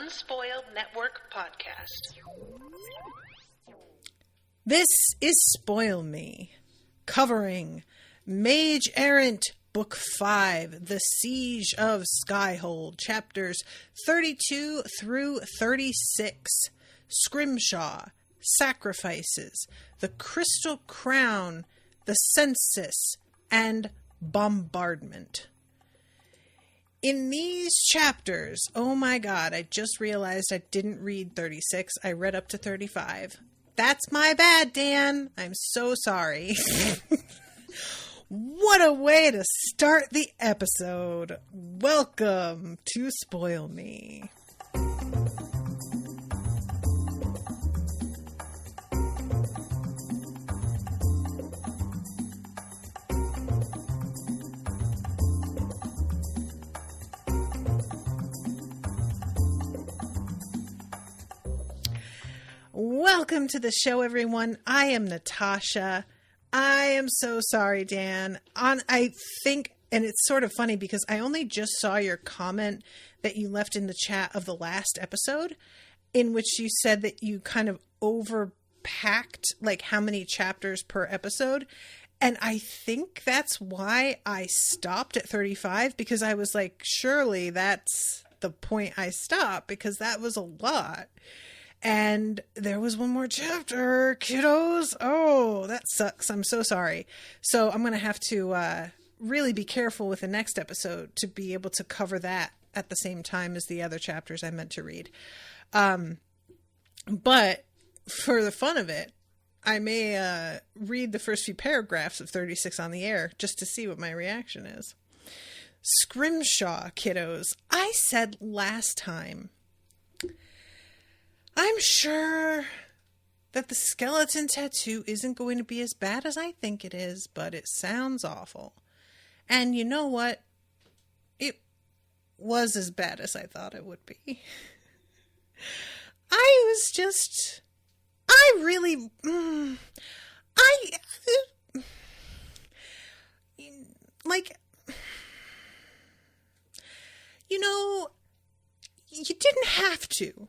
Unspoiled Network podcast. This is Spoil Me, covering Mage, Errant, Book 5, The Siege of Skyhold, chapters 32 through 36, Scrimshaw, Sacrifices, The Crystal Crown, The Census, and Bombardment. In these chapters, oh my god, I just realized I didn't read 36. I read up to 35. That's my bad, Dan. I'm so sorry. What a way to start the episode. Welcome to Spoil Me. Welcome to the show, everyone. I am Natasha. I am so sorry, Dan. I think, and it's sort of funny because I only just saw your comment that you left in the chat of the last episode, in which you said that you kind of overpacked like how many chapters per episode. And I think that's why I stopped at 35, because I was like, surely that's the point I stopped, because that was a lot. And there was one more chapter, kiddos. Oh, that sucks. I'm so sorry. So I'm going to have to really be careful with the next episode to be able to cover that at the same time as the other chapters I meant to read. But for the fun of it, I may read the first few paragraphs of 36 on the air just to see what my reaction is. Scrimshaw, kiddos. I said last time, I'm sure that the skeleton tattoo isn't going to be as bad as I think it is, but it sounds awful. And you know what? It was as bad as I thought it would be. You didn't have to.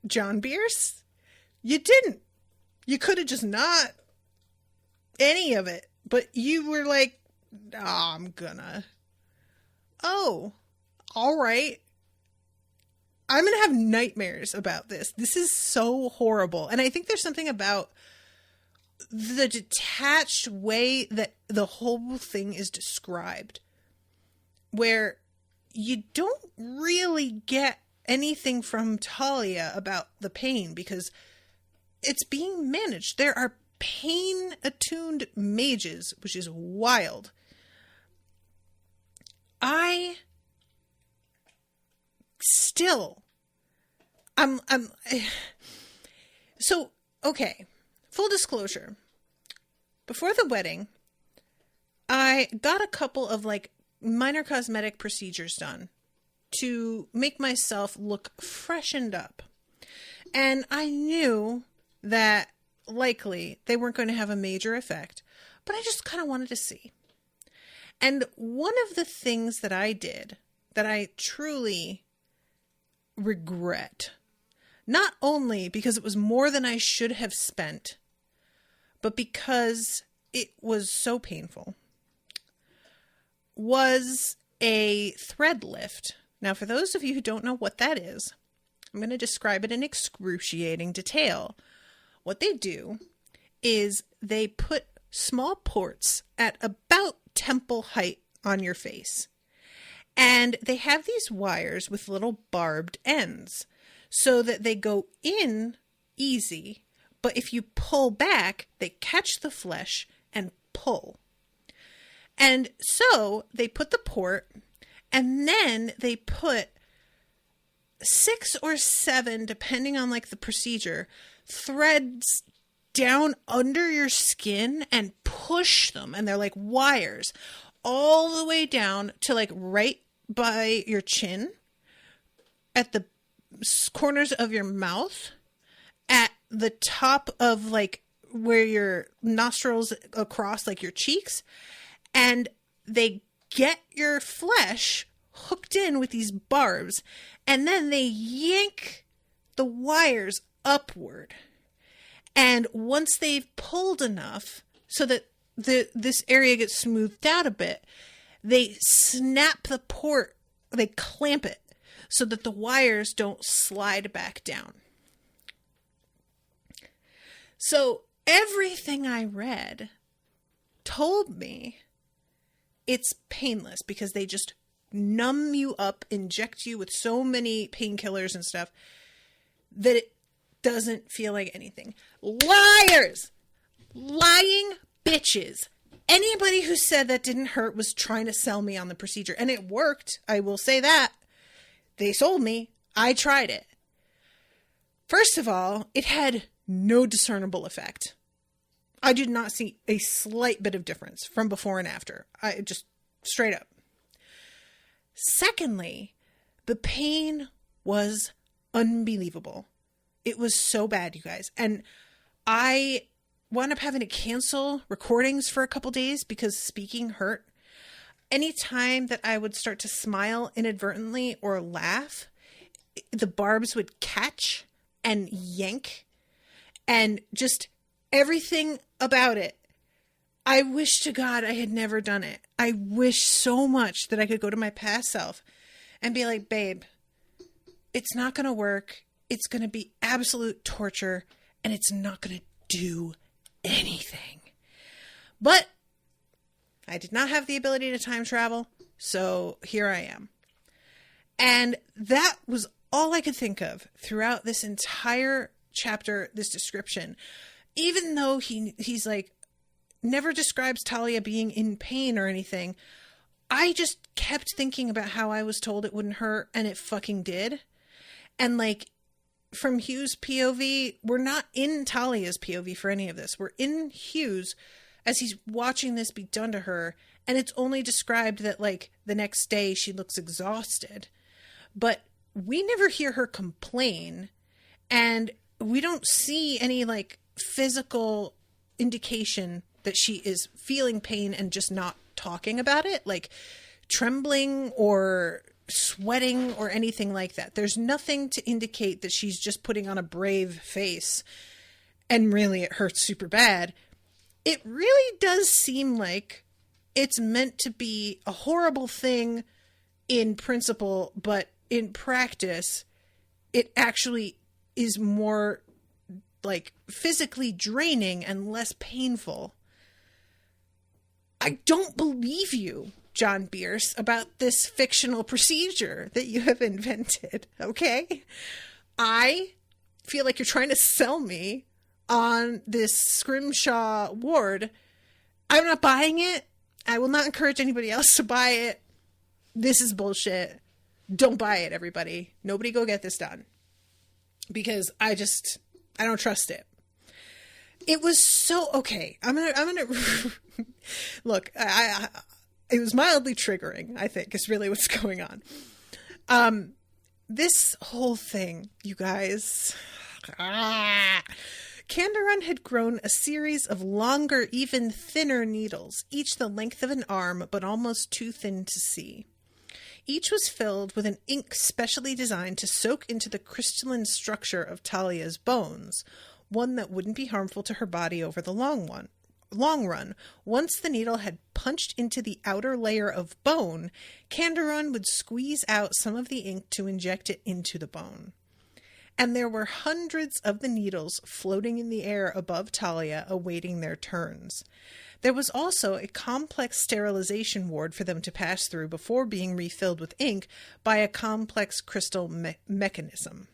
John Bierce, you didn't. You could have just not any of it, but you were like, I'm gonna. Oh, all right. I'm gonna have nightmares about this. This is so horrible. And I think there's something about the detached way that the whole thing is described, where you don't really get anything from Talia about the pain because it's being managed. There are pain-attuned mages, which is wild. So, okay, full disclosure. Before the wedding, I got a couple of like minor cosmetic procedures done to make myself look freshened up. And I knew that likely they weren't going to have a major effect, but I just kind of wanted to see. And one of the things that I did that I truly regret, not only because it was more than I should have spent, but because it was so painful, was a thread lift. Now, for those of you who don't know what that is, I'm going to describe it in excruciating detail. What they do is they put small ports at about temple height on your face. And they have these wires with little barbed ends so that they go in easy, but if you pull back, they catch the flesh and pull. And so they put the port, and then they put 6 or 7, depending on like the procedure, threads down under your skin and push them. And they're like wires all the way down to like right by your chin, at the corners of your mouth, at the top of like where your nostrils across like your cheeks. And they get your flesh hooked in with these barbs, and then they yank the wires upward. And once they've pulled enough so that this area gets smoothed out a bit, they snap the port, they clamp it so that the wires don't slide back down. So everything I read told me it's painless because they just numb you up, inject you with so many painkillers and stuff that it doesn't feel like anything. Liars! Lying bitches. Anybody who said that didn't hurt was trying to sell me on the procedure. And it worked. I will say that. They sold me. I tried it. First of all, it had no discernible effect. I did not see a slight bit of difference from before and after. I just straight up. Secondly, the pain was unbelievable. It was so bad, you guys. And I wound up having to cancel recordings for a couple days because speaking hurt. Anytime that I would start to smile inadvertently or laugh, the barbs would catch and yank, and just everything about it. I wish to God I had never done it. I wish so much that I could go to my past self and be like, babe, it's not going to work. It's going to be absolute torture, and it's not going to do anything. But I did not have the ability to time travel, so here I am. And that was all I could think of throughout this entire chapter, this description. Even though he's like, never describes Talia being in pain or anything, I just kept thinking about how I was told it wouldn't hurt, and it fucking did. And like, from Hugh's POV, we're not in Talia's POV for any of this. We're in Hugh's as he's watching this be done to her, and it's only described that like the next day she looks exhausted. But we never hear her complain, and we don't see any like physical indication that she is feeling pain and just not talking about it, like trembling or sweating or anything like that. There's nothing to indicate that she's just putting on a brave face and really it hurts super bad. It really does seem like it's meant to be a horrible thing in principle, but in practice, it actually is more like physically draining and less painful. I don't believe you, John Bierce, about this fictional procedure that you have invented, okay? I feel like you're trying to sell me on this Scrimshaw ward. I'm not buying it. I will not encourage anybody else to buy it. This is bullshit. Don't buy it, everybody. Nobody go get this done. Because I don't trust it. It was so, okay. I'm gonna look, it was mildly triggering, I think, is really what's going on. This whole thing, you guys, Candaron had grown a series of longer, even thinner needles, each the length of an arm, but almost too thin to see. Each was filled with an ink specially designed to soak into the crystalline structure of Talia's bones, one that wouldn't be harmful to her body over the long run. Once the needle had punched into the outer layer of bone, Candaron would squeeze out some of the ink to inject it into the bone. And there were hundreds of the needles floating in the air above Talia, awaiting their turns. There was also a complex sterilization ward for them to pass through before being refilled with ink by a complex crystal mechanism.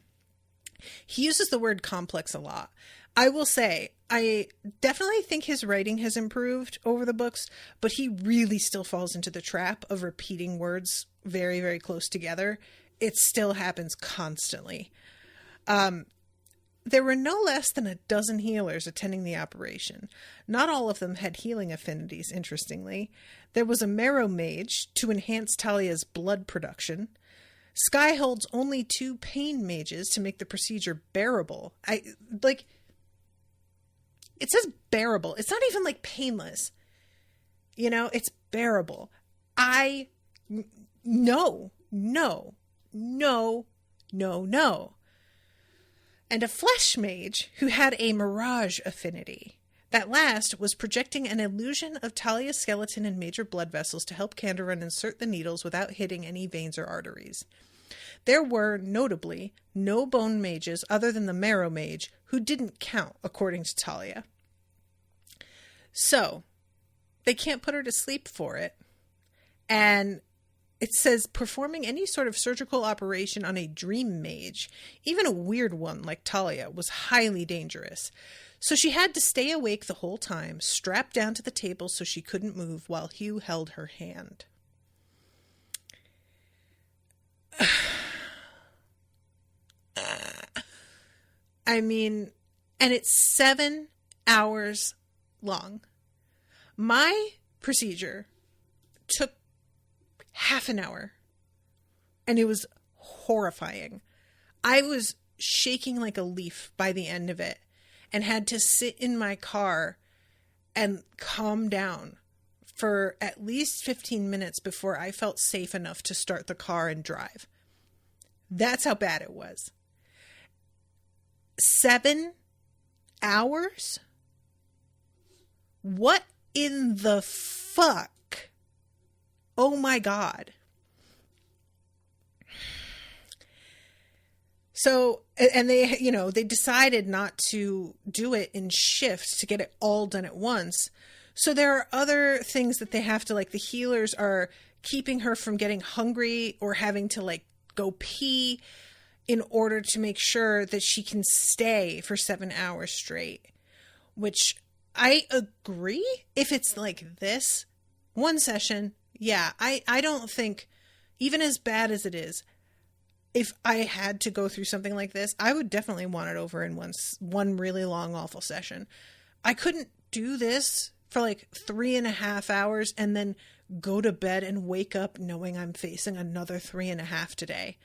He uses the word complex a lot. I will say, I definitely think his writing has improved over the books, but he really still falls into the trap of repeating words very, very close together. It still happens constantly. There were no less than a dozen healers attending the operation. Not all of them had healing affinities, interestingly. There was a marrow mage to enhance Talia's blood production. Skyhold's only 2 pain mages to make the procedure bearable. It says bearable. It's not even like painless. You know, it's bearable. I know no, no, no, no. And a flesh mage who had a mirage affinity. That last was projecting an illusion of Talia's skeleton and major blood vessels to help Kandaron insert the needles without hitting any veins or arteries. There were, notably, no bone mages other than the marrow mage, who didn't count, according to Talia. So, they can't put her to sleep for it. And it says performing any sort of surgical operation on a dream mage, even a weird one like Talia, was highly dangerous. So she had to stay awake the whole time, strapped down to the table so she couldn't move while Hugh held her hand. I mean, and it's 7 hours long. My procedure took half an hour, and it was horrifying. I was shaking like a leaf by the end of it and had to sit in my car and calm down for at least 15 minutes before I felt safe enough to start the car and drive. That's how bad it was. 7 hours? What in the fuck? Oh my God. So, and they, they decided not to do it in shifts to get it all done at once. So there are other things that they have to, like the healers are keeping her from getting hungry or having to go pee in order to make sure that she can stay for 7 hours straight, which I agree. If it's like this, one session, yeah, I don't think, even as bad as it is, if I had to go through something like this, I would definitely want it over in one really long, awful session. I couldn't do this for 3.5 hours and then go to bed and wake up knowing I'm facing another 3.5 today.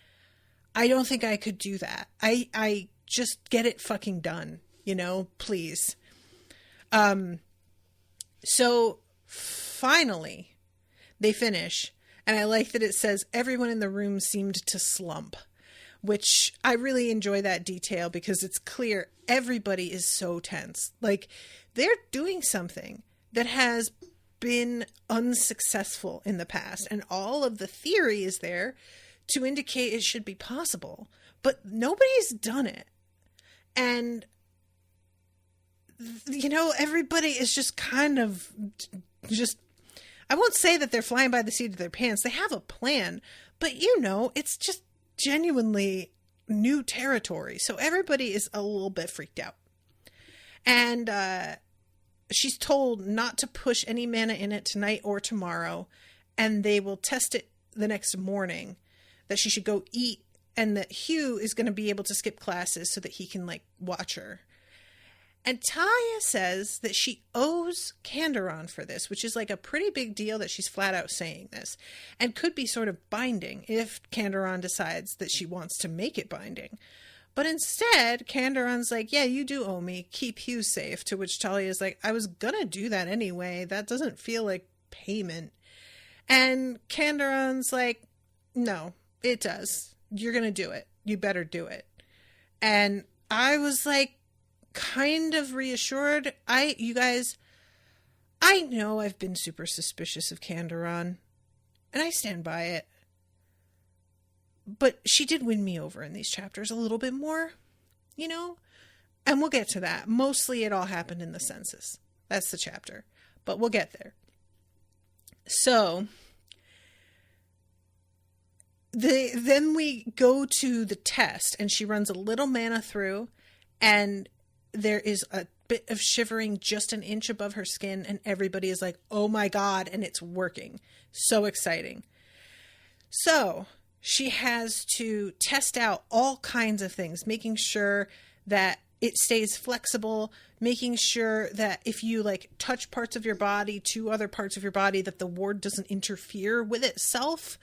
I don't think I could do that. I just get it fucking done, please. So finally they finish. And I like that it says everyone in the room seemed to slump, which I really enjoy that detail because it's clear everybody is so tense. They're doing something that has been unsuccessful in the past. And all of the theory is there to indicate it should be possible. But nobody's done it. And, everybody is just kind of I won't say that they're flying by the seat of their pants. They have a plan, but it's just genuinely new territory. So everybody is a little bit freaked out. And she's told not to push any mana in it tonight or tomorrow, and they will test it the next morning, that she should go eat, and that Hugh is going to be able to skip classes so that he can watch her. And Talia says that she owes Kandaron for this, which is a pretty big deal that she's flat out saying this, and could be sort of binding if Kandaron decides that she wants to make it binding. But instead, Kandaron's yeah, you do owe me. Keep Hugh safe. To which Talia's I was gonna do that anyway. That doesn't feel like payment. And Kandaron's no, it does. You're gonna do it. You better do it. And I was kind of reassured. You guys, I know I've been super suspicious of Kandaron, and I stand by it. But she did win me over in these chapters a little bit more, and we'll get to that. Mostly it all happened in the census. That's the chapter, but we'll get there. So then we go to the test, and she runs a little mana through, and there is a bit of shivering just an inch above her skin, and everybody is oh my God, and it's working. So exciting. So she has to test out all kinds of things, making sure that it stays flexible, making sure that if you touch parts of your body to other parts of your body, that the ward doesn't interfere with itself,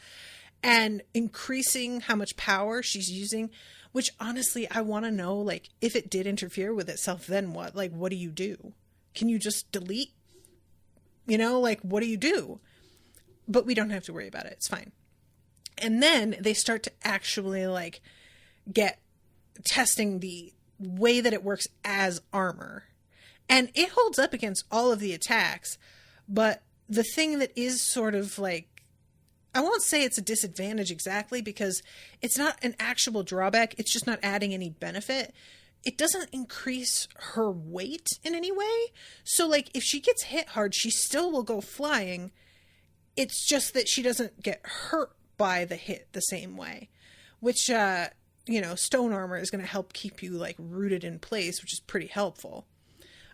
and increasing how much power she's using. Which, honestly, I want to know, if it did interfere with itself, then what? What do you do? Can you just delete? What do you do? But we don't have to worry about it. It's fine. And then they start to actually like get testing the way that it works as armor. And it holds up against all of the attacks. But the thing that is sort of like, I won't say it's a disadvantage exactly, because it's not an actual drawback. It's just not adding any benefit. It doesn't increase her weight in any way. So like if she gets hit hard, she still will go flying. It's just that she doesn't get hurt by the hit the same way, which, stone armor is going to help keep you like rooted in place, which is pretty helpful.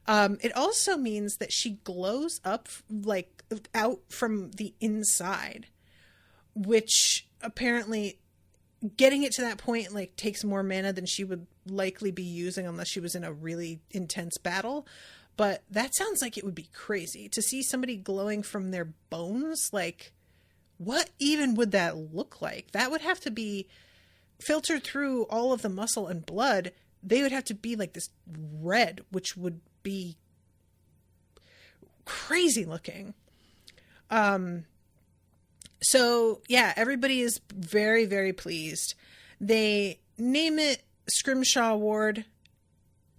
It also means that she glows up like out from the inside, which apparently getting it to that point like takes more mana than she would likely be using unless she was in a really intense battle. But that sounds like it would be crazy to see somebody glowing from their bones. Like, what even would that look like? That would have to be filtered through all of the muscle and blood. They would have to be like this red, which would be crazy looking. So yeah, everybody is very, very pleased. They name it Scrimshaw Ward,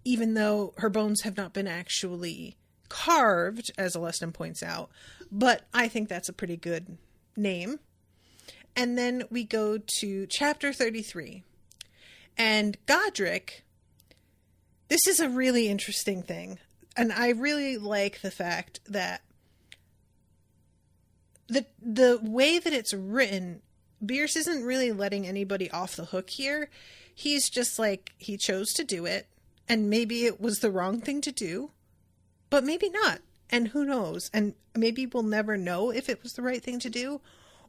even though her bones have not been actually carved, as Alestin points out. But I think that's a pretty good name. And then we go to chapter 33. And Godric, this is a really interesting thing. And I really like the fact that the way that it's written, Bierce isn't really letting anybody off the hook here. He's just like, he chose to do it, and maybe it was the wrong thing to do, but maybe not. And who knows? And maybe we'll never know if it was the right thing to do,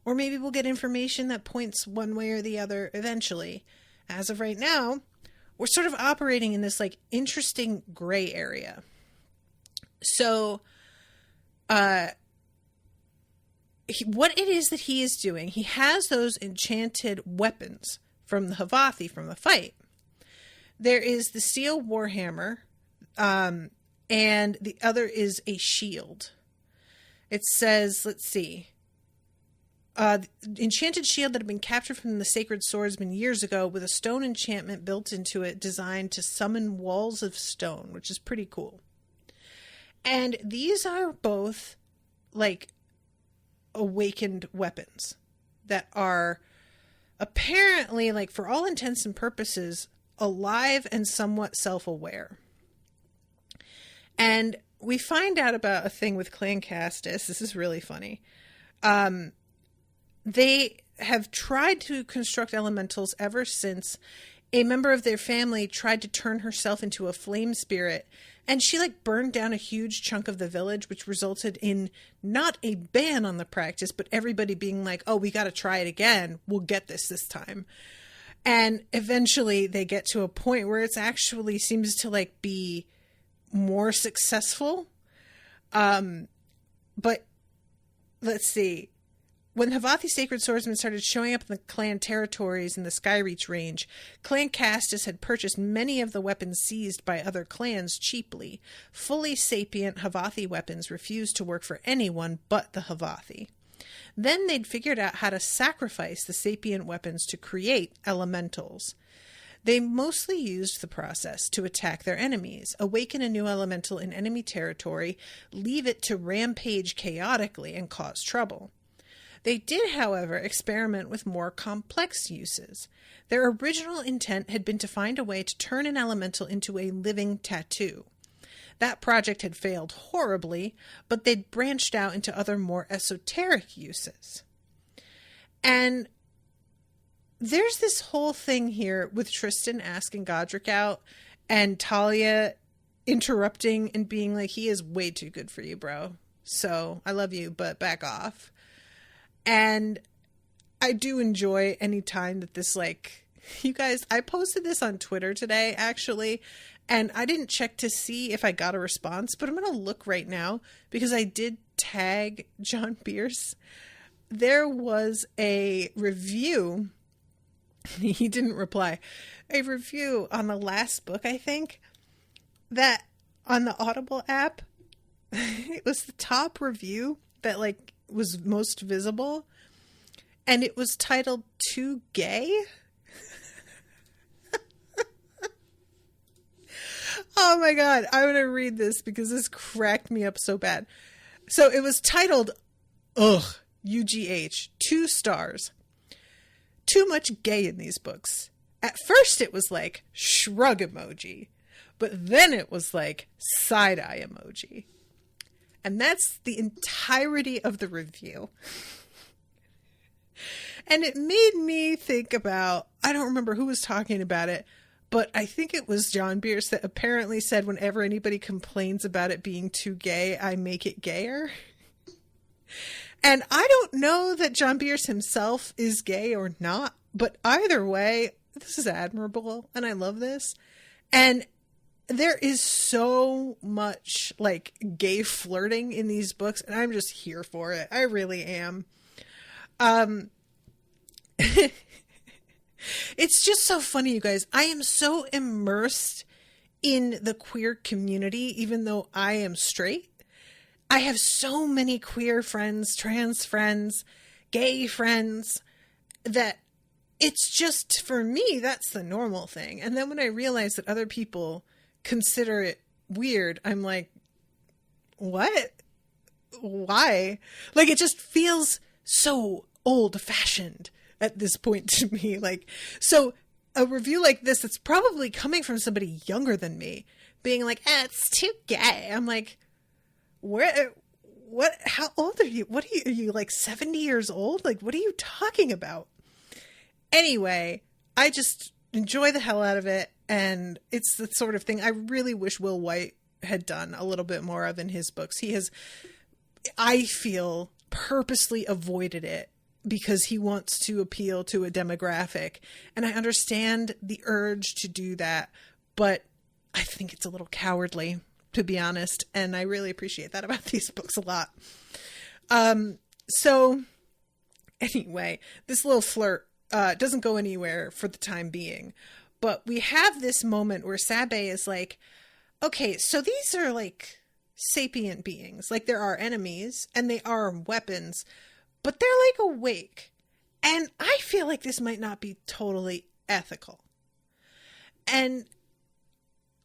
or maybe we'll get information that points one way or the other eventually. As of right now, we're sort of operating in this like interesting gray area. So, what it is that he is doing, he has those enchanted weapons from the Havathi from the fight. There is the steel warhammer, and the other is a shield. It says, let's see, enchanted shield that had been captured from the sacred swordsman years ago with a stone enchantment built into it designed to summon walls of stone, which is pretty cool. And these are both like awakened weapons that are apparently, like, for all intents and purposes, alive and somewhat self-aware. And we find out about a thing with Clan Castus. This is really funny. They have tried to construct elementals ever since a member of their family tried to turn herself into a flame spirit, and she like burned down a huge chunk of the village, which resulted in not a ban on the practice, but everybody being like, oh, we got to try it again. We'll get this time. And eventually they get to a point where it's actually seems to like be more successful. But let's see. When Havathi Sacred Swordsmen started showing up in the clan territories in the Skyreach range, Clan Castus had purchased many of the weapons seized by other clans cheaply. Fully sapient Havathi weapons refused to work for anyone but the Havathi. Then they'd figured out how to sacrifice the sapient weapons to create elementals. They mostly used the process to attack their enemies, awaken a new elemental in enemy territory, leave it to rampage chaotically, and cause trouble. They did, however, experiment with more complex uses. Their original intent had been to find a way to turn an elemental into a living tattoo. That project had failed horribly, but they'd branched out into other more esoteric uses. And there's this whole thing here with Tristan asking Godric out and Talia interrupting and being like, he is way too good for you, bro. So I love you, but back off. And I do enjoy any time that this, like, you guys, I posted this on Twitter today, actually, and I didn't check to see if I got a response, but I'm going to look right now because I did tag John Bierce. There was a review. He didn't reply. A review on the last book, I think, that on the Audible app, it was the top review that, like, was most visible, and it was titled Too Gay. Oh my God. I'm going to read this because this cracked me up so bad. So it was titled, UGH, 2 stars. Too much gay in these books. At first it was like shrug emoji, but then it was like side-eye emoji. And that's the entirety of the review. And it made me think about, I don't remember who was talking about it, but I think it was John Bierce that apparently said whenever anybody complains about it being too gay, I make it gayer. And I don't know that John Bierce himself is gay or not, but either way, this is admirable and I love this. And there is so much like gay flirting in these books and I'm just here for it. I really am. It's just so funny, you guys. I am so immersed in the queer community, even though I am straight. I have so many queer friends, trans friends, gay friends, that it's just, for me, that's the normal thing. And then when I realize that other people consider it weird, I'm like, what? Why? Like, it just feels so old-fashioned at this point to me. Like, so a review like this, that's probably coming from somebody younger than me, being like, it's too gay. I'm like, what, how old are you? Are you like 70 years old? Like, what are you talking about? Anyway, I just enjoy the hell out of it. And it's the sort of thing I really wish Will White had done a little bit more of in his books. He has, I feel, purposely avoided it because he wants to appeal to a demographic. And I understand the urge to do that, but I think it's a little cowardly, to be honest. And I really appreciate that about these books a lot. So anyway, this little flirt doesn't go anywhere for the time being. But we have this moment where Sabe is like, okay, so these are like sapient beings. Like, there are enemies and they are weapons, but they're like awake. And I feel like this might not be totally ethical. And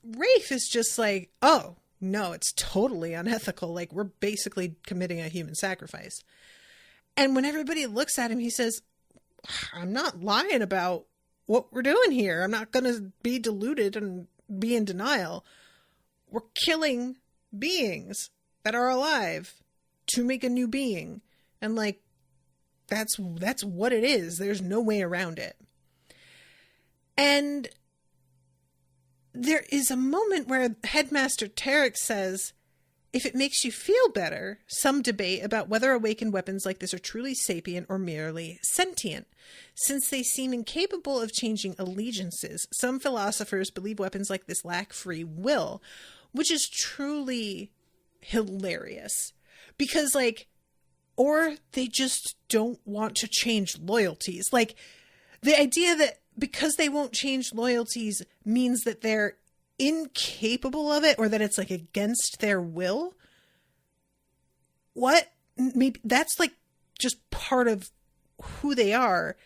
Rafe is just like, oh, no, it's totally unethical. Like, we're basically committing a human sacrifice. And when everybody looks at him, he says, I'm not lying about what we're doing here. I'm not going to be deluded and be in denial. We're killing beings that are alive to make a new being. And like, that's what it is. There's no way around it. And there is a moment where Headmaster Tarek says, if it makes you feel better, some debate about whether awakened weapons like this are truly sapient or merely sentient. Since they seem incapable of changing allegiances, some philosophers believe weapons like this lack free will, which is truly hilarious. Because, like, or they just don't want to change loyalties. Like, the idea that because they won't change loyalties means that they're incapable of it, or that it's like against their will. What? Maybe that's like just part of who they are.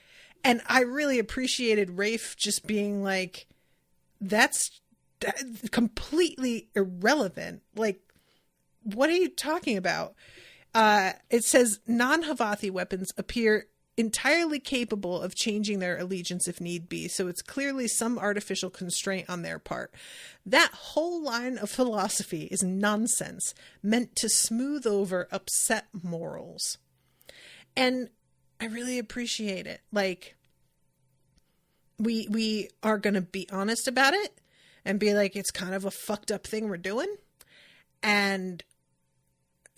And I really appreciated Rafe just being like, that's completely irrelevant. Like, what are you talking about? It says non-Havathi weapons appear entirely capable of changing their allegiance if need be, so it's clearly some artificial constraint on their part. That whole line of philosophy is nonsense, meant to smooth over upset morals. And I really appreciate it. Like, we are going to be honest about it and be like, it's kind of a fucked up thing we're doing. And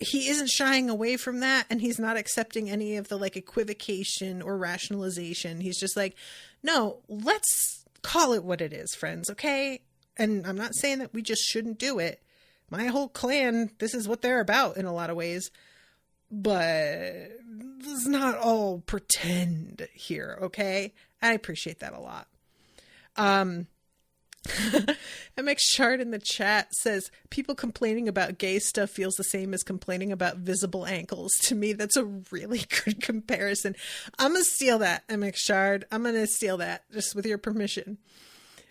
he isn't shying away from that, and he's not accepting any of the like equivocation or rationalization. He's just like, no, let's call it what it is, friends, okay? And I'm not saying that we just shouldn't do it. My whole clan, this is what they're about in a lot of ways. But let's not all pretend here, okay? I appreciate that a lot. MX Shard in the chat says, people complaining about gay stuff feels the same as complaining about visible ankles. To me, that's a really good comparison. I'm going to steal that, MX Shard. I'm going to steal that, just with your permission.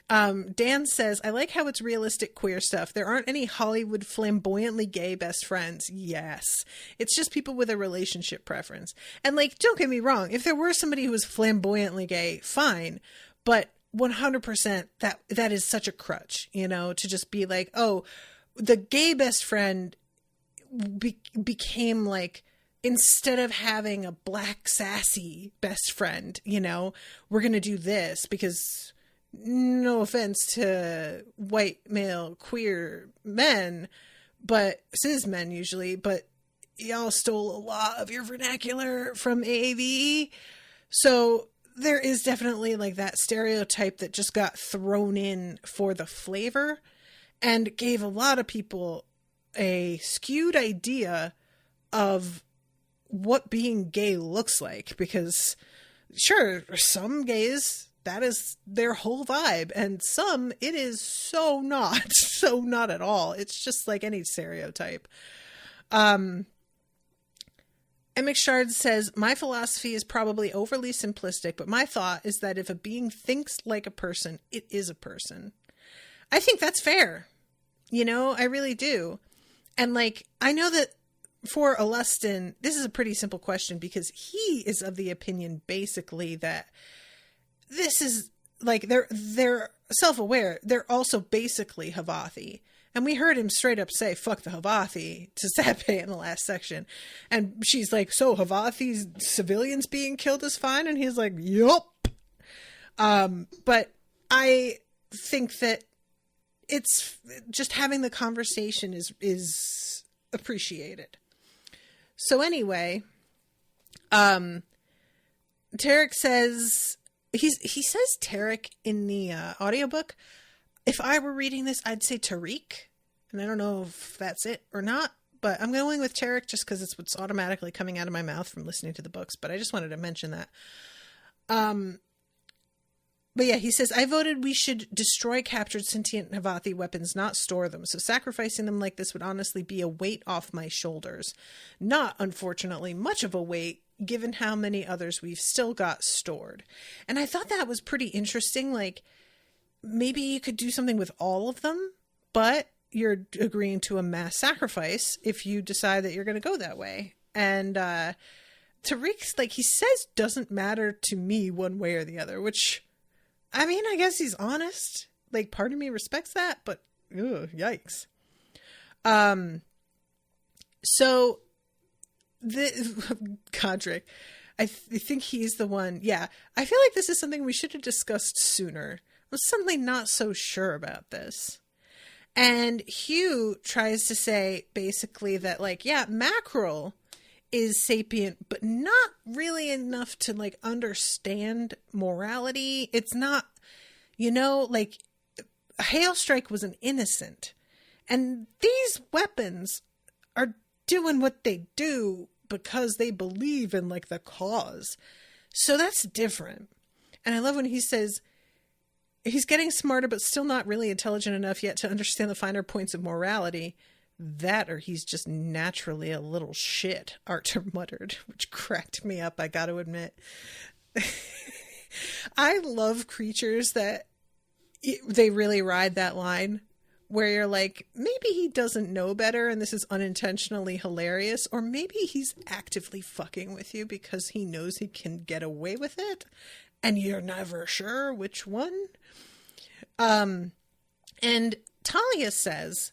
Dan says, I like how it's realistic queer stuff. There aren't any Hollywood flamboyantly gay best friends. Yes. It's just people with a relationship preference. And like, don't get me wrong. If there were somebody who was flamboyantly gay, fine. But 100% that is such a crutch, you know, to just be like, oh, the gay best friend became like, instead of having a black sassy best friend, you know, we're going to do this because, no offense to white male queer men, but cis men usually, but y'all stole a lot of your vernacular from AAVE. So there is definitely like that stereotype that just got thrown in for the flavor and gave a lot of people a skewed idea of what being gay looks like, because sure, some gays, that is their whole vibe, and some it is so not at all. It's just like any stereotype. MX Shard says, my philosophy is probably overly simplistic, but my thought is that if a being thinks like a person, it is a person. I think that's fair. You know, I really do. And like, I know that for Alustin, this is a pretty simple question because he is of the opinion basically that this is like, they're self-aware. They're also basically Havathi. And we heard him straight up say, fuck the Havathi to Sape in the last section. And she's like, so Havathi's civilians being killed is fine? And he's like, yup. But I think that it's just having the conversation is appreciated. So anyway, Tarek says, he says Tarek in the audiobook. If I were reading this, I'd say Tariq. And I don't know if that's it or not, but I'm going with Tarek just because it's what's automatically coming out of my mouth from listening to the books. But I just wanted to mention that. But yeah, he says, I voted we should destroy captured sentient Havathi weapons, not store them. So sacrificing them like this would honestly be a weight off my shoulders. Not, unfortunately, much of a weight, given how many others we've still got stored. And I thought that was pretty interesting. Like, maybe you could do something with all of them, but you're agreeing to a mass sacrifice if you decide that you're going to go that way. And Tariq's, like, he says, doesn't matter to me one way or the other, which, I mean, I guess he's honest. Like, part of me respects that, but yikes. So Godric, I think he's the one. Yeah, I feel like this is something we should have discussed sooner. I was suddenly not so sure about this. And Hugh tries to say basically that, like, yeah, Mackerel is sapient, but not really enough to, like, understand morality. It's not, you know, like, Hailstrike was an innocent. And these weapons are doing what they do because they believe in, like, the cause. So that's different. And I love when he says, he's getting smarter, but still not really intelligent enough yet to understand the finer points of morality. That, or he's just naturally a little shit, Archer muttered, which cracked me up, I gotta admit. I love creatures that they really ride that line where you're like, maybe he doesn't know better and this is unintentionally hilarious, or maybe he's actively fucking with you because he knows he can get away with it and you're never sure which one. And Talia says,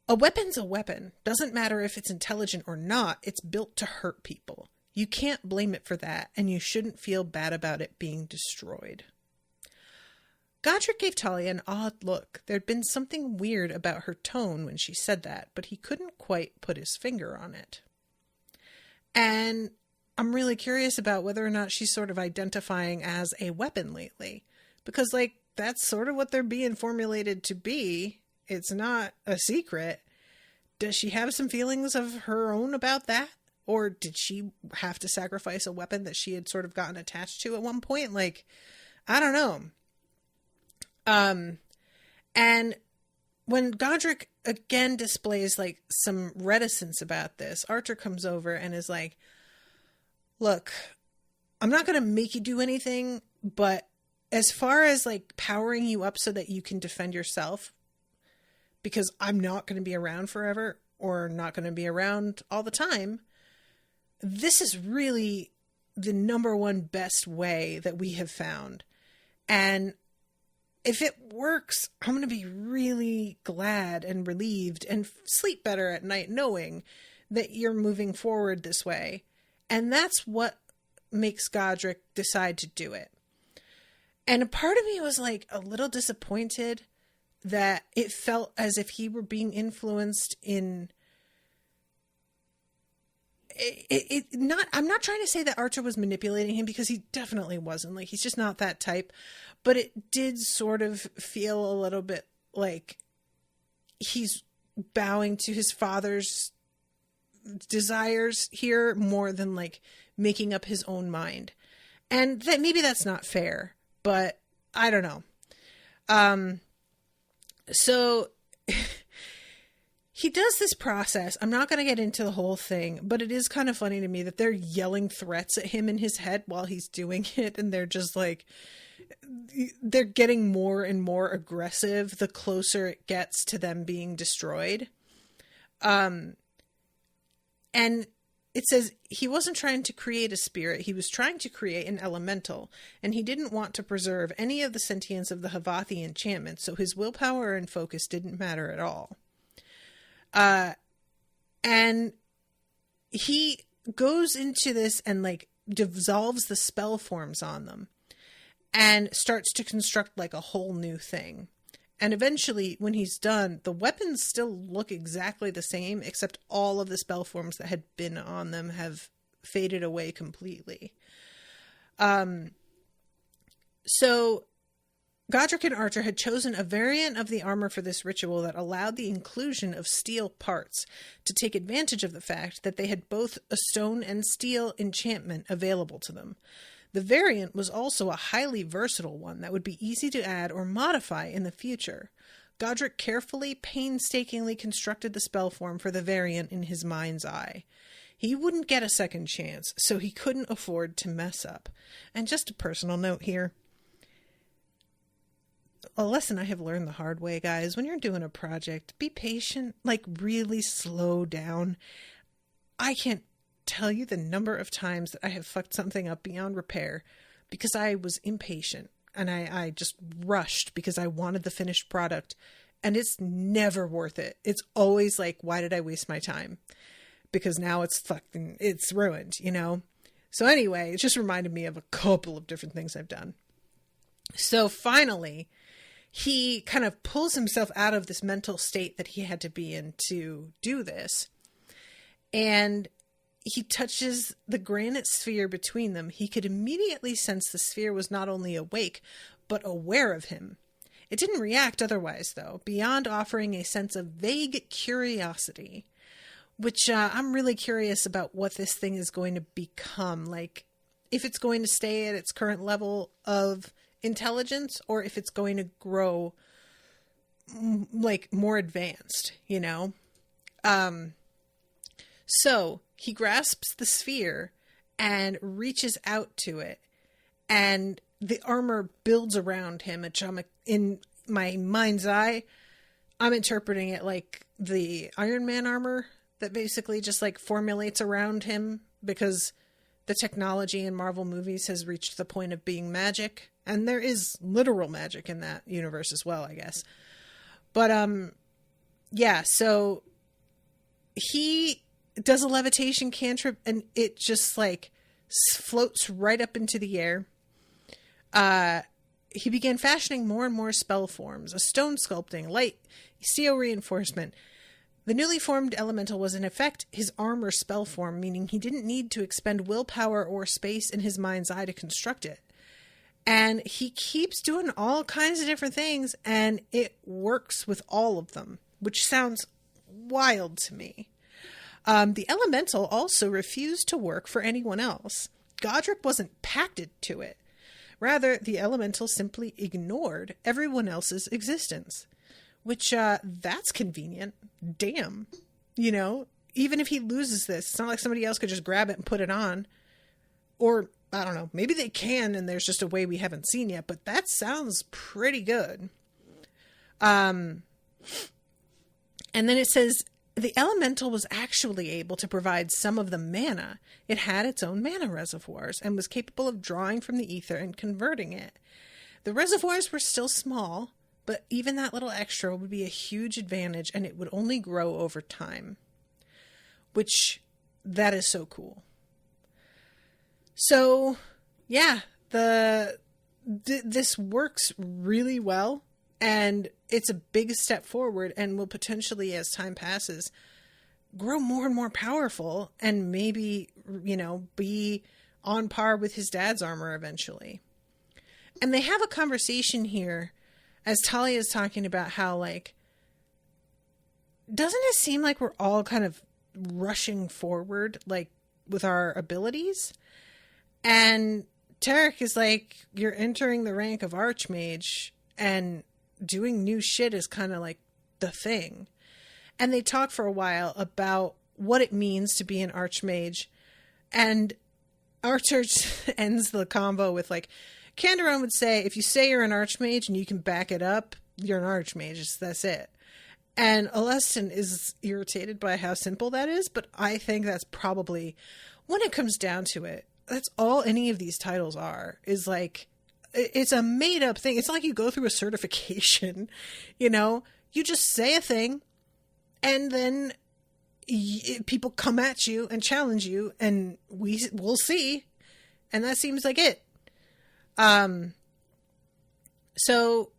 a weapon's a weapon. Doesn't matter if it's intelligent or not. It's built to hurt people. You can't blame it for that, and you shouldn't feel bad about it being destroyed. Godric gave Talia an odd look. There'd been something weird about her tone when she said that, but he couldn't quite put his finger on it. And I'm really curious about whether or not she's sort of identifying as a weapon lately. Because, like, that's sort of what they're being formulated to be. It's not a secret. Does she have some feelings of her own about that? Or did she have to sacrifice a weapon that she had sort of gotten attached to at one point? Like, I don't know. And when Godric again displays like some reticence about this, Archer comes over and is like, look, I'm not going to make you do anything, but as far as like powering you up so that you can defend yourself, because I'm not going to be around forever or not going to be around all the time, this is really the number one best way that we have found. And if it works, I'm going to be really glad and relieved and sleep better at night knowing that you're moving forward this way. And that's what makes Godric decide to do it. And a part of me was like a little disappointed that it felt as if he were being influenced in I'm not trying to say that Archer was manipulating him, because he definitely wasn't. Like, he's just not that type. But it did sort of feel a little bit like he's bowing to his father's desires here more than like making up his own mind. And that maybe that's not fair, but I don't know. So he does this process. I'm not going to get into the whole thing, but it is kind of funny to me that they're yelling threats at him in his head while he's doing it. And they're just like, they're getting more and more aggressive the closer it gets to them being destroyed. And it says he wasn't trying to create a spirit. He was trying to create an elemental, and he didn't want to preserve any of the sentience of the Havathi enchantment. So his willpower and focus didn't matter at all. And he goes into this and like dissolves the spell forms on them and starts to construct like a whole new thing. And eventually when he's done, the weapons still look exactly the same, except all of the spell forms that had been on them have faded away completely. So Godric and Archer had chosen a variant of the armor for this ritual that allowed the inclusion of steel parts to take advantage of the fact that they had both a stone and steel enchantment available to them. The variant was also a highly versatile one that would be easy to add or modify in the future. Godric carefully, painstakingly constructed the spell form for the variant in his mind's eye. He wouldn't get a second chance, so he couldn't afford to mess up. And just a personal note here. A lesson I have learned the hard way, guys. When you're doing a project, be patient, like really slow down. I can't tell you the number of times that I have fucked something up beyond repair because I was impatient and I just rushed because I wanted the finished product, and it's never worth it. It's always like, why did I waste my time? Because now it's ruined, you know? So anyway, it just reminded me of a couple of different things I've done. So finally, he kind of pulls himself out of this mental state that he had to be in to do this. And he touches the granite sphere between them. He could immediately sense the sphere was not only awake, but aware of him. It didn't react otherwise, though, beyond offering a sense of vague curiosity, which I'm really curious about what this thing is going to become. Like, if it's going to stay at its current level of intelligence, or if it's going to grow like more advanced, you know? So he grasps the sphere and reaches out to it, and the armor builds around him, which in my mind's eye, I'm interpreting it like the Iron Man armor that basically just like formulates around him because the technology in Marvel movies has reached the point of being magic. And there is literal magic in that universe as well, I guess. But, yeah, so he does a levitation cantrip and it just like floats right up into the air. He began fashioning more and more spell forms, a stone sculpting, light, steel reinforcement. The newly formed elemental was in effect his armor spell form, meaning he didn't need to expend willpower or space in his mind's eye to construct it. And he keeps doing all kinds of different things, and it works with all of them, which sounds wild to me. The elemental also refused to work for anyone else. Godric wasn't pacted to it. Rather, the elemental simply ignored everyone else's existence. which, that's convenient. Damn. You know, even if he loses this, it's not like somebody else could just grab it and put it on. Or, I don't know, maybe they can and there's just a way we haven't seen yet, but that sounds pretty good. And then it says, the elemental was actually able to provide some of the mana. It had its own mana reservoirs and was capable of drawing from the ether and converting it. The reservoirs were still small, but even that little extra would be a huge advantage, and it would only grow over time. Which, that is so cool. So, yeah, this works really well, and it's a big step forward, and will potentially, as time passes, grow more and more powerful, and maybe, you know, be on par with his dad's armor eventually. And they have a conversation here as Talia is talking about how, like, doesn't it seem like we're all kind of rushing forward, like, with our abilities? And Tarek is like, you're entering the rank of Archmage, and doing new shit is kind of like the thing. And they talk for a while about what it means to be an Archmage. And Archer ends the combo with, like, Canderon would say, if you say you're an Archmage and you can back it up, you're an Archmage. That's it. And Alestin is irritated by how simple that is, but I think that's probably, when it comes down to it, that's all any of these titles are, is like, it's a made up thing. It's not like you go through a certification, you know, you just say a thing and then people come at you and challenge you, and we'll see. And that seems like it. So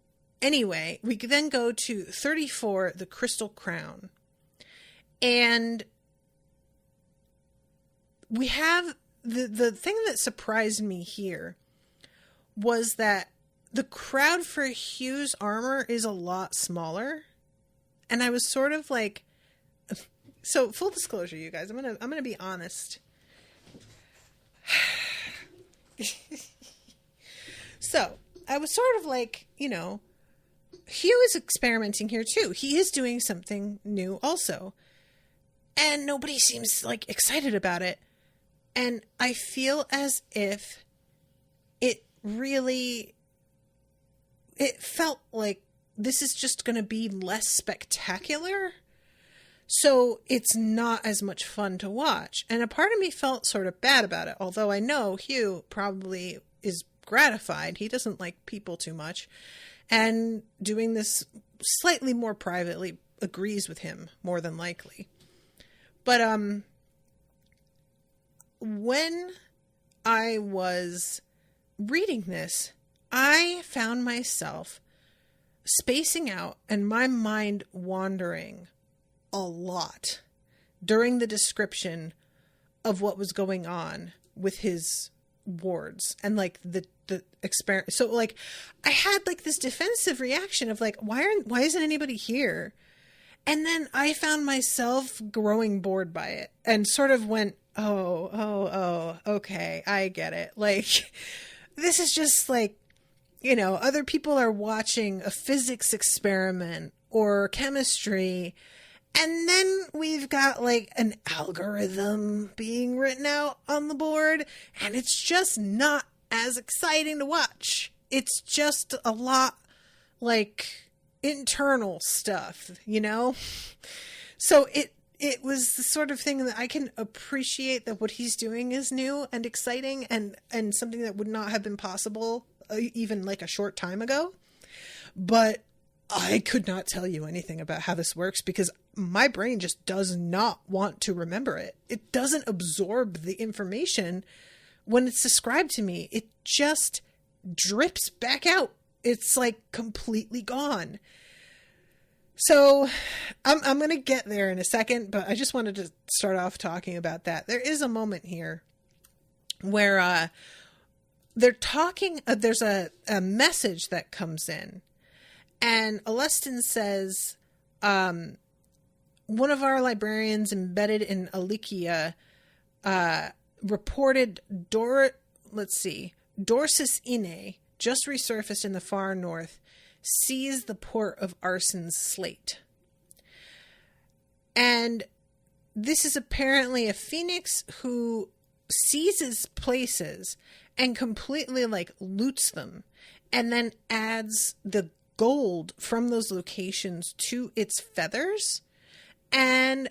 anyway, we then go to 34, the Crystal Crown. And we have the thing that surprised me here was that the crowd for Hugh's armor is a lot smaller. And I was sort of like, so full disclosure, you guys, I'm going to be honest. So I was sort of like, you know, Hugh is experimenting here too. He is doing something new also. And nobody seems like excited about it. And I feel as if it felt like this is just going to be less spectacular. So it's not as much fun to watch. And a part of me felt sort of bad about it. Although I know Hugh probably is gratified. He doesn't like people too much. And doing this slightly more privately agrees with him more than likely. But when I was reading this, I found myself spacing out and my mind wandering a lot during the description of what was going on with his wards and like the experiment. So like I had like this defensive reaction of like, why isn't anybody here? And then I found myself growing bored by it and sort of went, oh, okay, I get it. Like, this is just like, you know, other people are watching a physics experiment or chemistry, and then we've got like an algorithm being written out on the board, and it's just not as exciting to watch. It's just a lot like internal stuff, you know? So it was the sort of thing that I can appreciate that what he's doing is new and exciting and something that would not have been possible even like a short time ago. But I could not tell you anything about how this works because my brain just does not want to remember it. It doesn't absorb the information when it's described to me. It just drips back out. It's like completely gone. So I'm going to get there in a second, but I just wanted to start off talking about that. There is a moment here where they're talking, there's a message that comes in, and Alestin says, one of our librarians embedded in Alikia reported Dorsus Ine just resurfaced in the far north, sees the port of Arson's slate. And this is apparently a phoenix who seizes places and completely like loots them, and then adds the gold from those locations to its feathers, and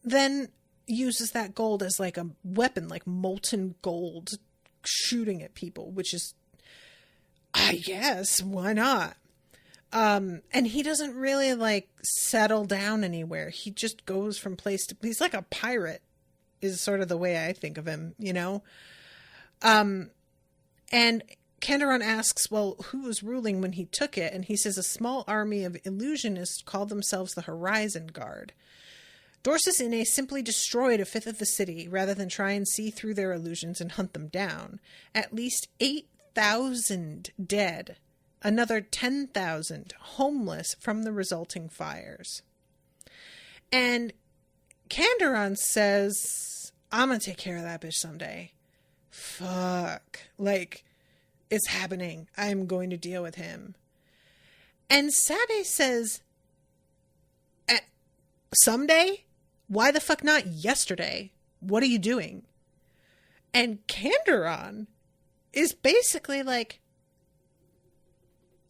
then uses that gold as like a weapon, like molten gold, shooting at people, which is, I guess, why not? And he doesn't really like settle down anywhere. He just goes from place to place. He's like a pirate is sort of the way I think of him, you know? And Kandaron asks, well, who was ruling when he took it? And he says a small army of illusionists called themselves the Horizon Guard. Dorsus Inne simply destroyed a fifth of the city rather than try and see through their illusions and hunt them down. At least 8,000 dead. Another 10,000 homeless from the resulting fires. And Kandaron says, I'm going to take care of that bitch someday. Fuck. Like, it's happening. I'm going to deal with him. And Sabe says, someday? Why the fuck not yesterday? What are you doing? And Kandaron is basically like,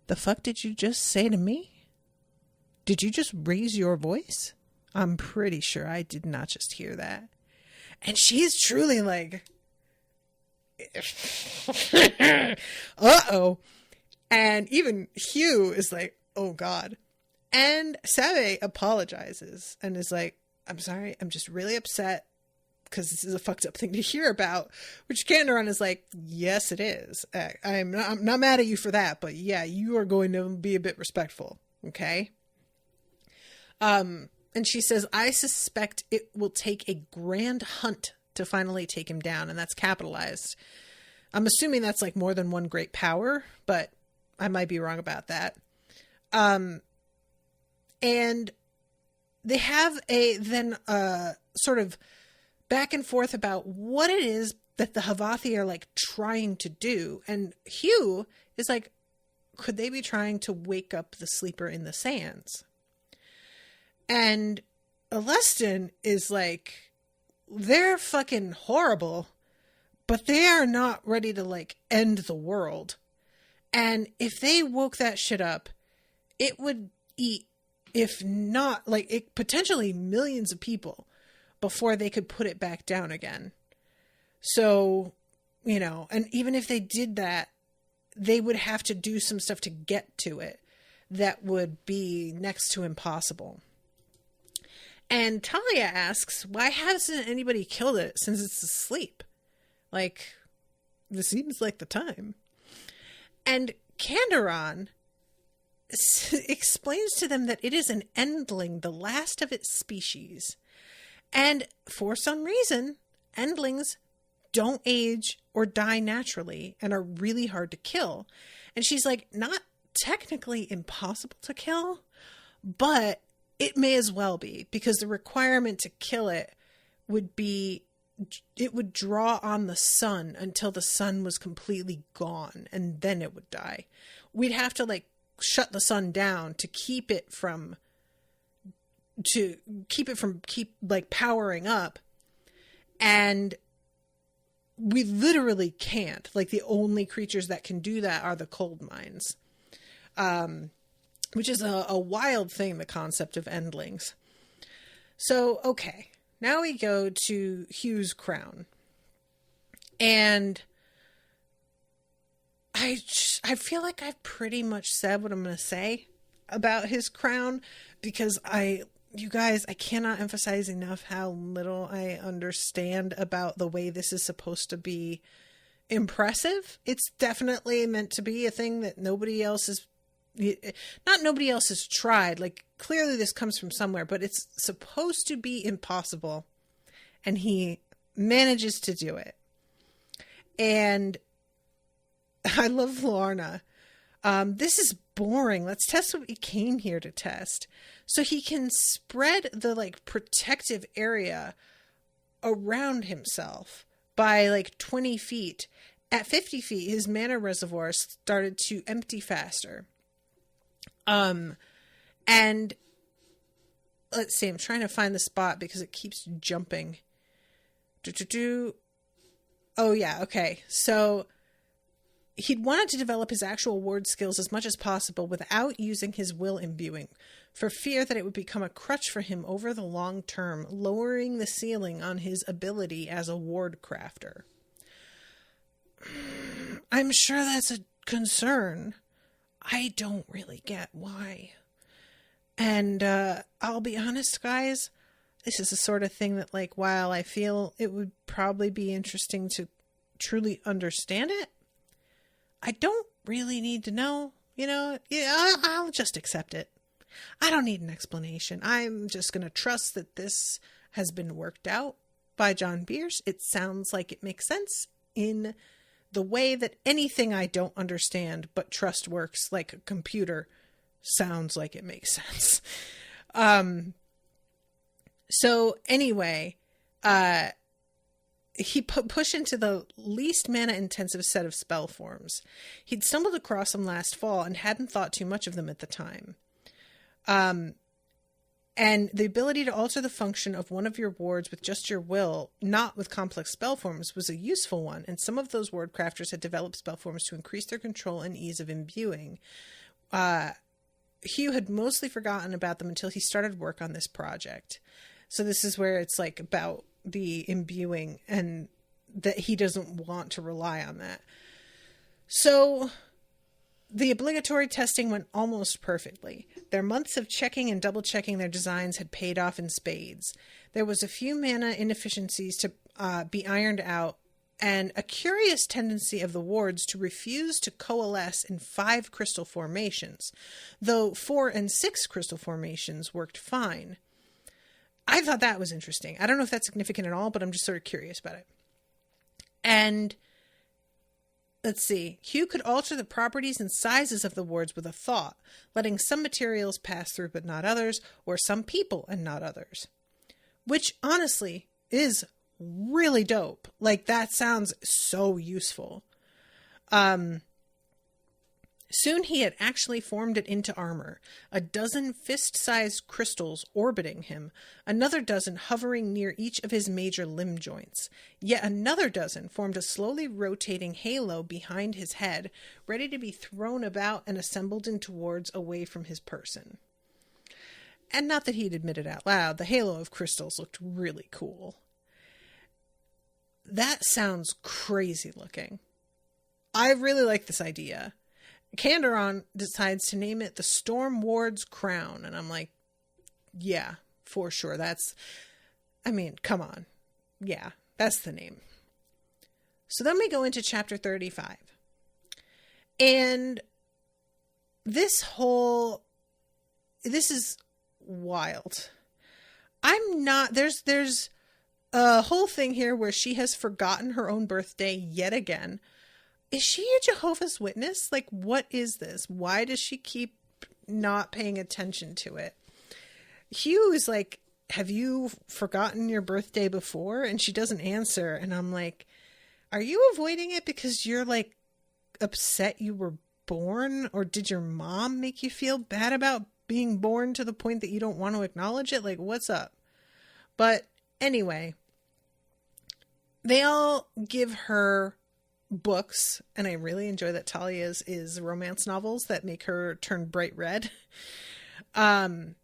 the fuck did you just say to me? Did you just raise your voice? I'm pretty sure I did not just hear that. And she's truly like, uh-oh. And even Hugh is like, oh God. And Sabe apologizes and is like, I'm sorry, I'm just really upset because this is a fucked up thing to hear about. Which Kandaron is like, yes, it is. I'm not mad at you for that, but yeah, you are going to be a bit respectful, okay? And she says, I suspect it will take a grand hunt to finally take him down, and that's capitalized. I'm assuming that's like more than one great power, but I might be wrong about that. And they have a sort of back and forth about what it is that the Havathi are like trying to do. And Hugh is like, could they be trying to wake up the sleeper in the sands? And Alestin is like, they're fucking horrible, but they are not ready to like end the world. And if they woke that shit up, it would eat, if not like it, potentially millions of people before they could put it back down again. So, you know, and even if they did that, they would have to do some stuff to get to it that would be next to impossible. And Talia asks, why hasn't anybody killed it since it's asleep? Like, this seems like the time. And Kandaron explains to them that it is an endling, the last of its species. And for some reason, endlings don't age or die naturally and are really hard to kill. And she's like, not technically impossible to kill, but it may as well be, because the requirement to kill it would be, it would draw on the sun until the sun was completely gone, and then it would die. We'd have to like shut the sun down to keep it from powering up. And we literally can't. Like, the only creatures that can do that are the cold mines. Which is a wild thing, the concept of endlings. So, okay. Now we go to Hugh's crown. And I feel like I've pretty much said what I'm going to say about his crown, because you guys, I cannot emphasize enough how little I understand about the way this is supposed to be impressive. It's definitely meant to be a thing that nobody else has tried. Like, clearly this comes from somewhere, but it's supposed to be impossible, and he manages to do it. And I love Lorna. This is boring. Let's test what we came here to test. So he can spread the like protective area around himself by like 20 feet. At 50 feet, his mana reservoir started to empty faster. And let's see, I'm trying to find the spot because it keeps jumping. Oh yeah, okay. So he'd wanted to develop his actual ward skills as much as possible without using his will imbuing, for fear that it would become a crutch for him over the long term, lowering the ceiling on his ability as a ward crafter. I'm sure that's a concern. I don't really get why. And I'll be honest, guys, this is the sort of thing that, like, while I feel it would probably be interesting to truly understand it, I don't really need to know, I'll just accept it. I don't need an explanation. I'm just going to trust that this has been worked out by John Bierce. It sounds like it makes sense in the way that anything I don't understand but trust works like a computer sounds like it makes sense. So anyway, he pushed into the least mana-intensive set of spell forms. He'd stumbled across them last fall and hadn't thought too much of them at the time. And the ability to alter the function of one of your wards with just your will, not with complex spell forms, was a useful one, and some of those ward crafters had developed spell forms to increase their control and ease of imbuing. Hugh had mostly forgotten about them until he started work on this project. So this is where it's like about the imbuing and that he doesn't want to rely on that. So the obligatory testing went almost perfectly. Their months of checking and double checking their designs had paid off in spades. There was a few mana inefficiencies to be ironed out, and a curious tendency of the wards to refuse to coalesce in 5 crystal formations, though 4 and 6 crystal formations worked fine. I thought that was interesting. I don't know if that's significant at all, but I'm just sort of curious about it. And let's see. Hugh could alter the properties and sizes of the wards with a thought, letting some materials pass through but not others, or some people and not others. Which, honestly, is really dope. Like, that sounds so useful. Soon he had actually formed it into armor, a dozen fist-sized crystals orbiting him, another dozen hovering near each of his major limb joints. Yet another dozen formed a slowly rotating halo behind his head, ready to be thrown about and assembled into wards away from his person. And not that he'd admit it out loud, the halo of crystals looked really cool. That sounds crazy looking. I really like this idea. Kandaron decides to name it the Storm Ward's Crown. And I'm like, yeah, for sure. Come on. Yeah, that's the name. So then we go into chapter 35. And this is wild. There's a whole thing here where she has forgotten her own birthday yet again. Is she a Jehovah's Witness? Like, what is this? Why does she keep not paying attention to it? Hugh is like, have you forgotten your birthday before? And she doesn't answer. And I'm like, are you avoiding it because you're like upset you were born? Or did your mom make you feel bad about being born to the point that you don't want to acknowledge it? Like, what's up? But anyway, they all give her books, and I really enjoy that Talia's is romance novels that make her turn bright red. And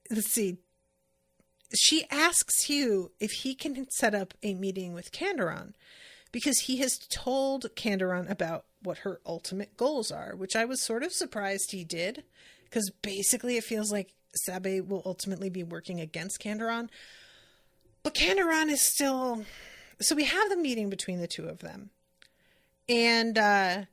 let's see, she asks Hugh if he can set up a meeting with Kandaron, because he has told Kandaron about what her ultimate goals are, which I was sort of surprised he did, because basically it feels like Sabe will ultimately be working against Kandaron. But Kandaron is still... So we have the meeting between the two of them. And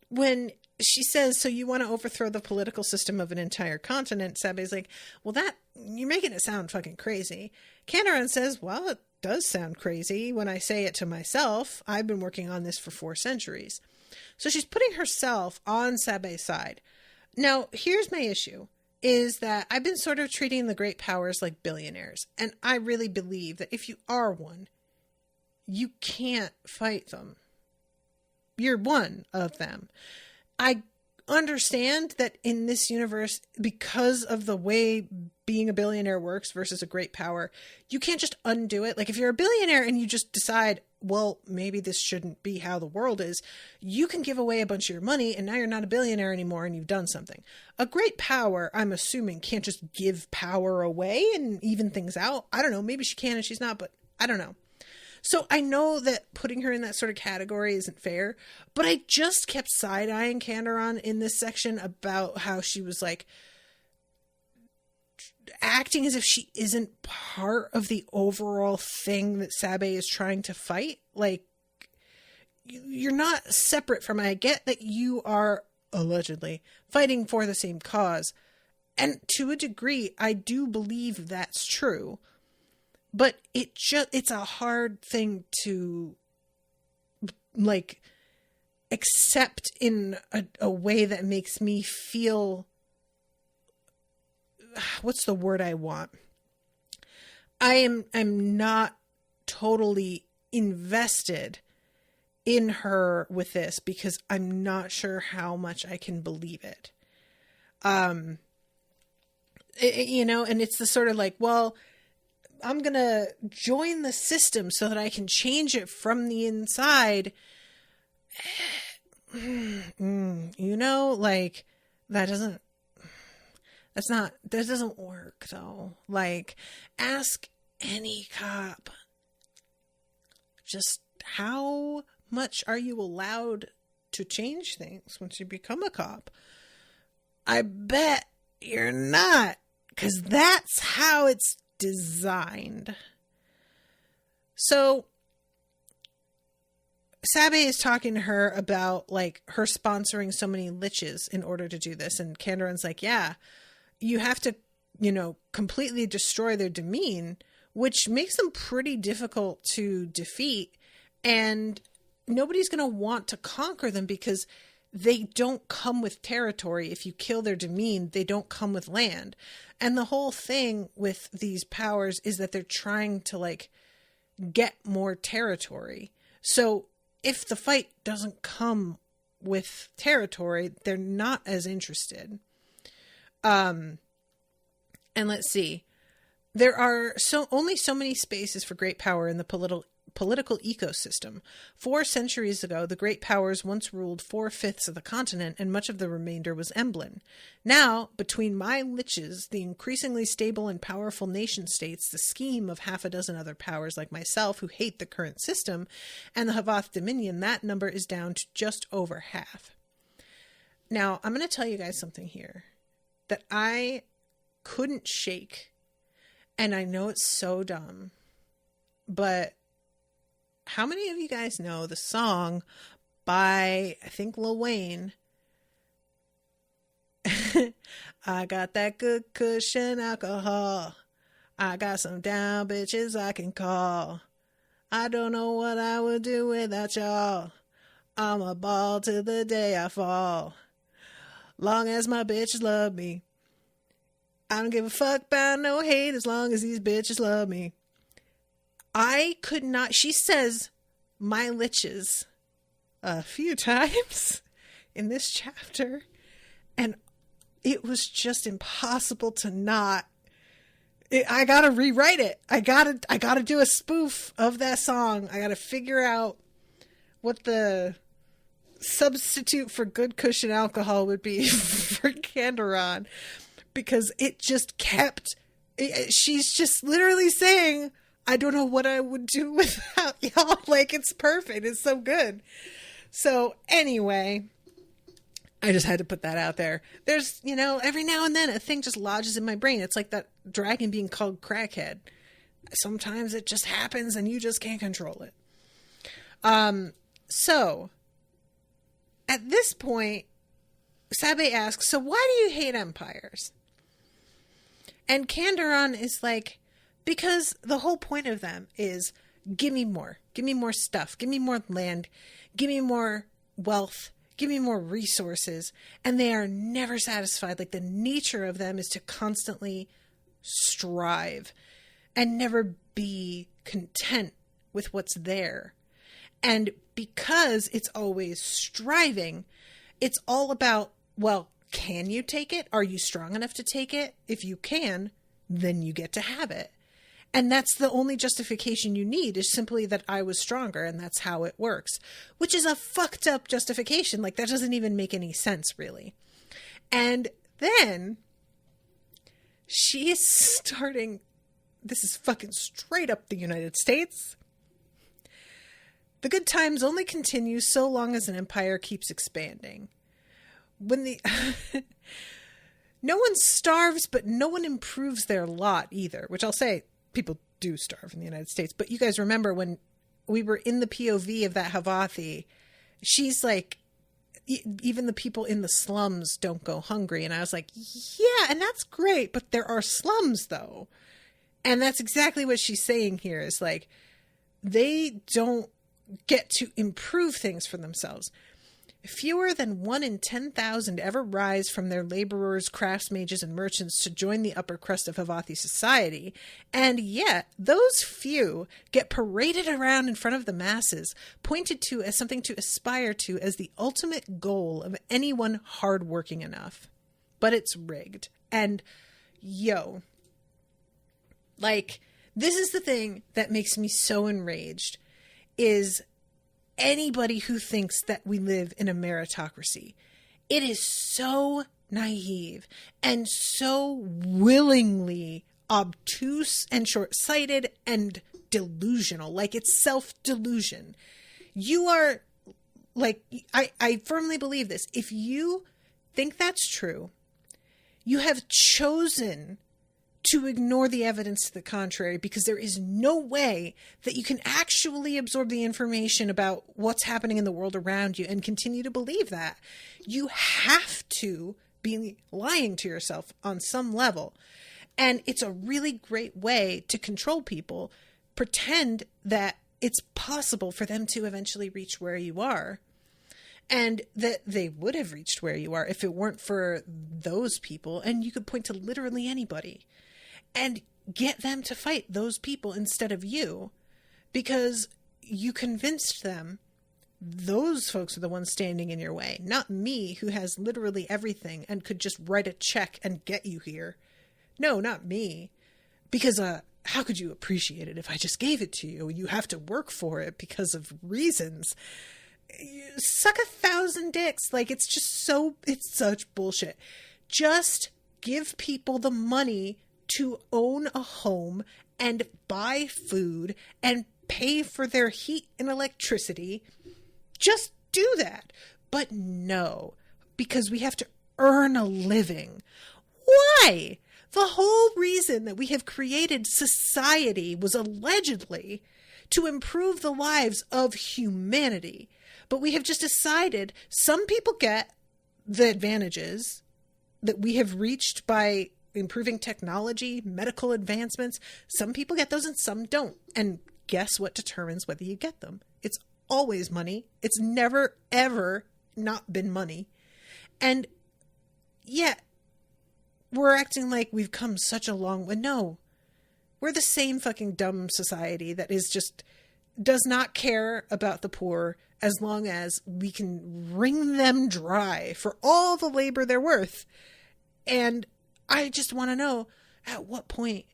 when she says, so you want to overthrow the political system of an entire continent, Sabe's like, well, you're making it sound fucking crazy. Kandaron says, well, it does sound crazy when I say it to myself. I've been working on this for 4 centuries. So she's putting herself on Sabe's side. Now, here's my issue. Is that I've been sort of treating the great powers like billionaires. And I really believe that if you are one, you can't fight them. you're one of them. I understand that in this universe, because of the way being a billionaire works versus a great power, you can't just undo it. Like if you're a billionaire and you just decide, well, maybe this shouldn't be how the world is, you can give away a bunch of your money and now you're not a billionaire anymore and you've done something. A great power, I'm assuming, can't just give power away and even things out. I don't know. Maybe she can and she's not, but I don't know. So I know that putting her in that sort of category isn't fair, but I just kept side-eyeing Candoron in this section about how she was like acting as if she isn't part of the overall thing that Sabe is trying to fight. Like, you're not separate from it. I get that you are allegedly fighting for the same cause. And to a degree, I do believe that's true. But it's a hard thing to, like, accept in a way that makes me feel, what's the word I want? I'm not totally invested in her with this because I'm not sure how much I can believe it. You know, and it's the sort of like, well, I'm going to join the system so that I can change it from the inside. You know, like that doesn't work though. Like, ask any cop, just how much are you allowed to change things once you become a cop? I bet you're not, because that's how it's designed. So Sabe is talking to her about like her sponsoring so many liches in order to do this, and Candoron's like, yeah, you have to, you know, completely destroy their demean, which makes them pretty difficult to defeat, and nobody's going to want to conquer them because they don't come with territory. If you kill their demean, they don't come with land. And the whole thing with these powers is that they're trying to like get more territory. So if the fight doesn't come with territory, they're not as interested. And let's see. There are only so many spaces for great power in the political ecosystem. 4 centuries ago, the great powers once ruled 4/5 of the continent, and much of the remainder was Emblem. Now, between my liches, the increasingly stable and powerful nation states, the scheme of half a dozen other powers like myself who hate the current system, and the Havath Dominion, that number is down to just over half. Now, I'm going to tell you guys something here that I couldn't shake, and I know it's so dumb, but how many of you guys know the song by, I think, Lil Wayne? I got that good cushion alcohol. I got some down bitches I can call. I don't know what I would do without y'all. I'm a ball till the day I fall. Long as my bitches love me. I don't give a fuck about no hate as long as these bitches love me. I could not. She says my liches a few times in this chapter, and it was just impossible to not. I gotta rewrite it. I gotta do a spoof of that song. I gotta figure out what the substitute for good cushion alcohol would be for Candoron, because it just kept. She's just literally saying, I don't know what I would do without y'all. Like, it's perfect. It's so good. So anyway, I just had to put that out there. There's, you know, every now and then a thing just lodges in my brain. It's like that dragon being called Crackhead. Sometimes it just happens and you just can't control it. So at this point, Sabe asks, so why do you hate empires? And Candoron is like, because the whole point of them is give me more stuff, give me more land, give me more wealth, give me more resources. And they are never satisfied. Like, the nature of them is to constantly strive and never be content with what's there. And because it's always striving, it's all about, well, can you take it? Are you strong enough to take it? If you can, then you get to have it. And that's the only justification you need, is simply that I was stronger and that's how it works, which is a fucked up justification. Like, that doesn't even make any sense, really. And then she is starting, this is fucking straight up the United States. The good times only continue so long as an empire keeps expanding. When the no one starves, but no one improves their lot either, which I'll say, people do starve in the United States. But you guys remember when we were in the POV of that Havathi, she's like, even the people in the slums don't go hungry. And I was like, yeah, and that's great, but there are slums though. And that's exactly what she's saying here, is like, they don't get to improve things for themselves. Fewer than 1 in 10,000 ever rise from their laborers, crafts, mages, and merchants to join the upper crust of Havathi society, and yet those few get paraded around in front of the masses, pointed to as something to aspire to as the ultimate goal of anyone hardworking enough. But it's rigged. And, like, this is the thing that makes me so enraged, is anybody who thinks that we live in a meritocracy. It is so naive and so willingly obtuse and short-sighted and delusional. Like, it's self-delusion. You are, like, I firmly believe this. If you think that's true, you have chosen to ignore the evidence to the contrary, because there is no way that you can actually absorb the information about what's happening in the world around you and continue to believe that. You have to be lying to yourself on some level. And it's a really great way to control people. Pretend that it's possible for them to eventually reach where you are, and that they would have reached where you are if it weren't for those people. And you could point to literally anybody and get them to fight those people instead of you, because you convinced them those folks are the ones standing in your way, not me, who has literally everything and could just write a check and get you here. No, not me. Because how could you appreciate it if I just gave it to you? You have to work for it because of reasons. You suck 1,000 dicks. Like, it's such bullshit. Just give people the money to own a home and buy food and pay for their heat and electricity. Just do that. But no, because we have to earn a living. Why? The whole reason that we have created society was allegedly to improve the lives of humanity. But we have just decided some people get the advantages that we have reached by improving technology, medical advancements. Some people get those and some don't. And guess what determines whether you get them? It's always money. It's never, ever not been money. And yet we're acting like we've come such a long way. No, we're the same fucking dumb society that is just does not care about the poor as long as we can wring them dry for all the labor they're worth. And I just want to know, at what point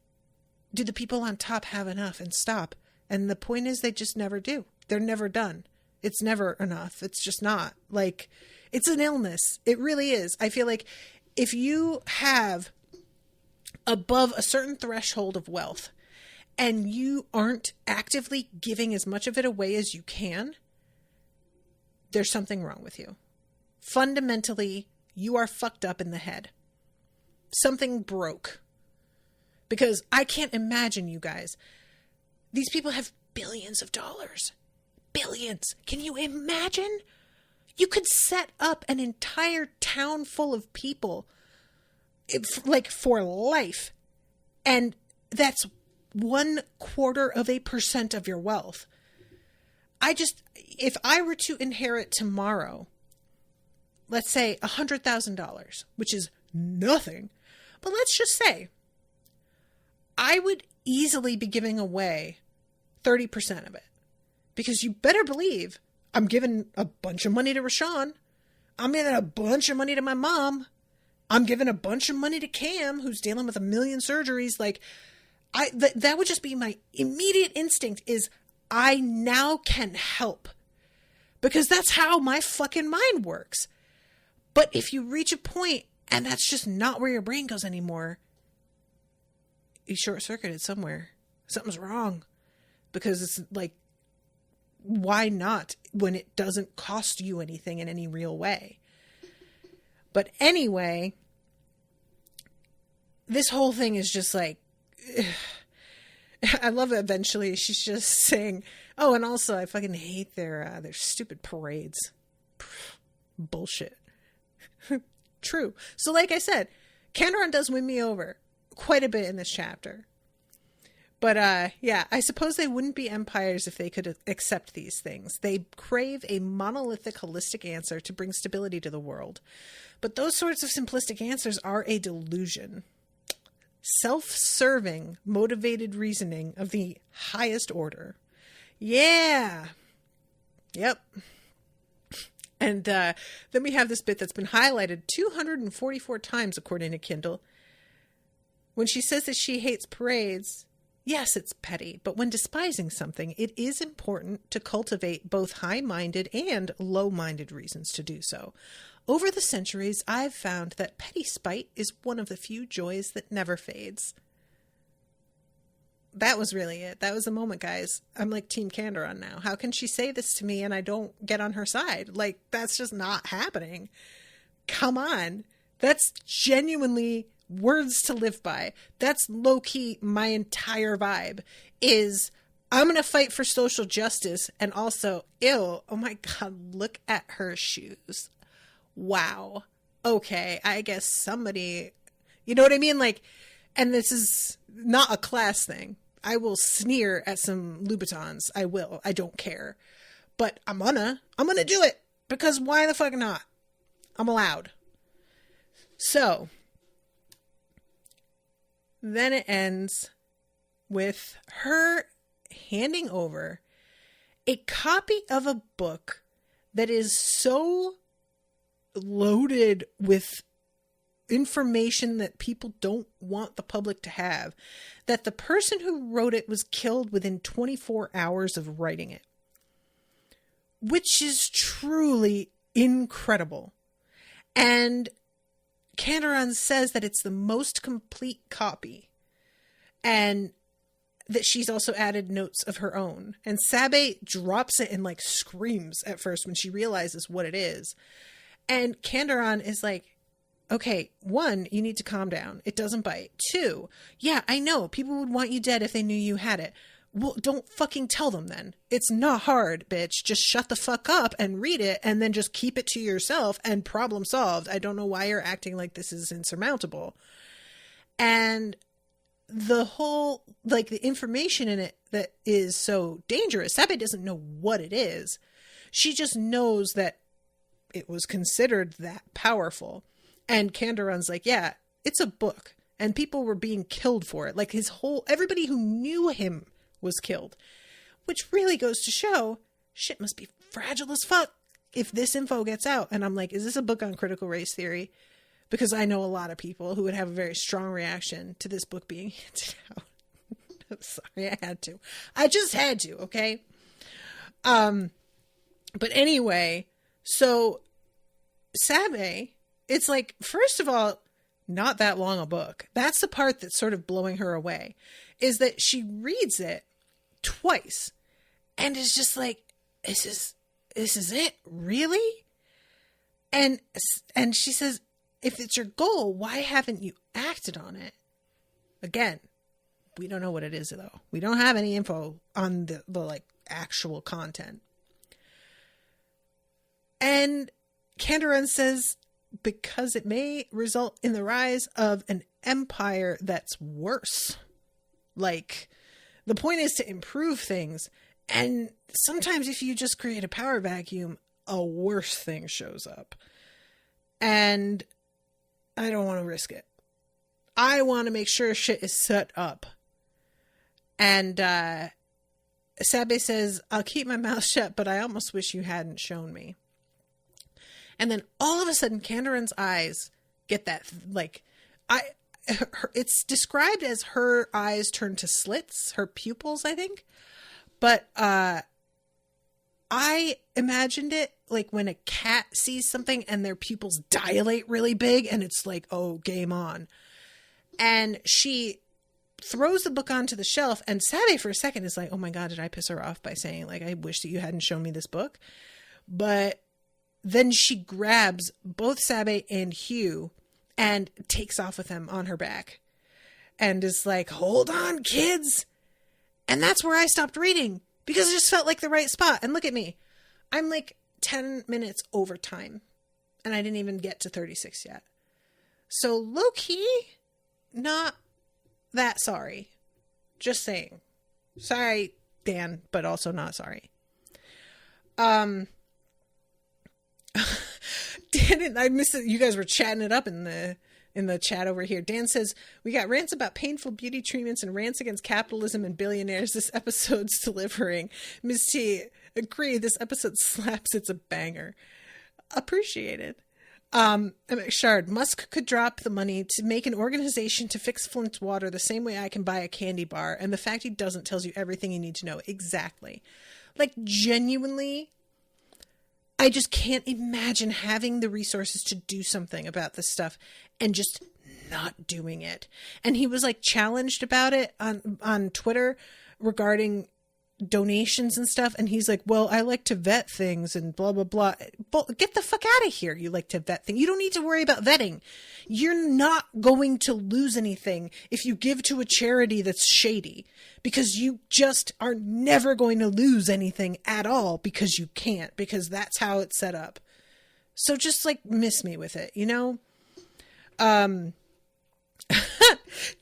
do the people on top have enough and stop? And the point is, they just never do. They're never done. It's never enough. It's just not. Like, it's an illness. It really is. I feel like if you have above a certain threshold of wealth and you aren't actively giving as much of it away as you can, there's something wrong with you. Fundamentally, you are fucked up in the head. Something broke. Because I can't imagine, you guys, these people have billions of dollars. Billions. Can you imagine? You could set up an entire town full of people, like, for life. And that's 0.25% of your wealth. If I were to inherit tomorrow, let's say $100,000, which is nothing, but let's just say I would easily be giving away 30% of it. Because you better believe I'm giving a bunch of money to Rashawn. I'm giving a bunch of money to my mom. I'm giving a bunch of money to Cam, who's dealing with 1 million surgeries. Like, that would just be my immediate instinct is I now can help. Because that's how my fucking mind works. But if you reach a point and that's just not where your brain goes anymore, you short-circuited somewhere. Something's wrong. Because it's like, why not when it doesn't cost you anything in any real way? But anyway, this whole thing is just like, I love it. Eventually she's just saying, oh, and also I fucking hate their stupid parades. Bullshit. True. So like I said, Candoron does win me over quite a bit in this chapter. But yeah, I suppose they wouldn't be empires if they could accept these things. They crave a monolithic, holistic answer to bring stability to the world. But those sorts of simplistic answers are a delusion. Self-serving, motivated reasoning of the highest order. Yeah. Yep. And then we have this bit that's been highlighted 244 times, according to Kindle. When she says that she hates parades, yes, it's petty, but when despising something, it is important to cultivate both high-minded and low-minded reasons to do so. Over the centuries, I've found that petty spite is one of the few joys that never fades. That was really it. That was the moment, guys. I'm like Team Candoron now. How can she say this to me and I don't get on her side? Like, that's just not happening. Come on. That's genuinely words to live by. That's low-key my entire vibe is I'm going to fight for social justice and also, ew, oh my God, look at her shoes. Wow. Okay. I guess somebody, you know what I mean? Like, and this is not a class thing. I will sneer at some Louboutins. I will. I don't care. But I'm gonna do it because why the fuck not? I'm allowed. So then it ends with her handing over a copy of a book that is so loaded with information that people don't want the public to have, that the person who wrote it was killed within 24 hours of writing it, which is truly incredible. And Candoron says that it's the most complete copy and that she's also added notes of her own. And Sabe drops it and like screams at first when she realizes what it is. And Candoron is like, okay, 1, you need to calm down. It doesn't bite. 2, yeah, I know. People would want you dead if they knew you had it. Well, don't fucking tell them then. It's not hard, bitch. Just shut the fuck up and read it and then just keep it to yourself and problem solved. I don't know why you're acting like this is insurmountable. And the whole, like, the information in it that is so dangerous, Sabe doesn't know what it is. She just knows that it was considered that powerful. And Candoron's like, yeah, it's a book. And people were being killed for it. Like everybody who knew him was killed. Which really goes to show, shit must be fragile as fuck if this info gets out. And I'm like, is this a book on critical race theory? Because I know a lot of people who would have a very strong reaction to this book being handed out. I'm sorry, I had to. I just had to, okay? But anyway, so Sabe, it's like, first of all, not that long a book. That's the part that's sort of blowing her away, is that she reads it twice and is just like, this is it? Really? And she says, if it's your goal, why haven't you acted on it? Again, we don't know what it is though. We don't have any info on the like actual content. And Candoron says, because it may result in the rise of an empire that's worse. Like, the point is to improve things. And sometimes if you just create a power vacuum, a worse thing shows up. And I don't want to risk it. I want to make sure shit is set up. And Sabe says, I'll keep my mouth shut, but I almost wish you hadn't shown me. And then all of a sudden, Kandarin's eyes get that, like, it's described as her eyes turn to slits, her pupils, I think. But I imagined it like when a cat sees something and their pupils dilate really big and it's like, oh, game on. And she throws the book onto the shelf, and Sabe for a second is like, oh my God, did I piss her off by saying, like, I wish that you hadn't shown me this book? But then she grabs both Sabe and Hugh and takes off with them on her back and is like, hold on, kids. And that's where I stopped reading, because it just felt like the right spot. And look at me. I'm like 10 minutes over time, and I didn't even get to 36 yet. So low-key, not that sorry. Just saying. Sorry, Dan, but also not sorry. Dan, I missed it. You guys were chatting it up in the chat over here. Dan says, we got rants about painful beauty treatments and rants against capitalism and billionaires. This episode's delivering. Ms. T, agree. This episode slaps. It's a banger. Appreciated. Shard, Musk could drop the money to make an organization to fix Flint's water the same way I can buy a candy bar. And the fact he doesn't tells you everything you need to know. Exactly. Like, genuinely, I just can't imagine having the resources to do something about this stuff and just not doing it. And he was like challenged about it on Twitter regarding donations and stuff. And he's like, well, I like to vet things and blah, blah, blah. Get the fuck out of here. You like to vet things. You don't need to worry about vetting. You're not going to lose anything if you give to a charity that's shady, because you just are never going to lose anything at all, because you can't, because that's how it's set up. So just like miss me with it, you know?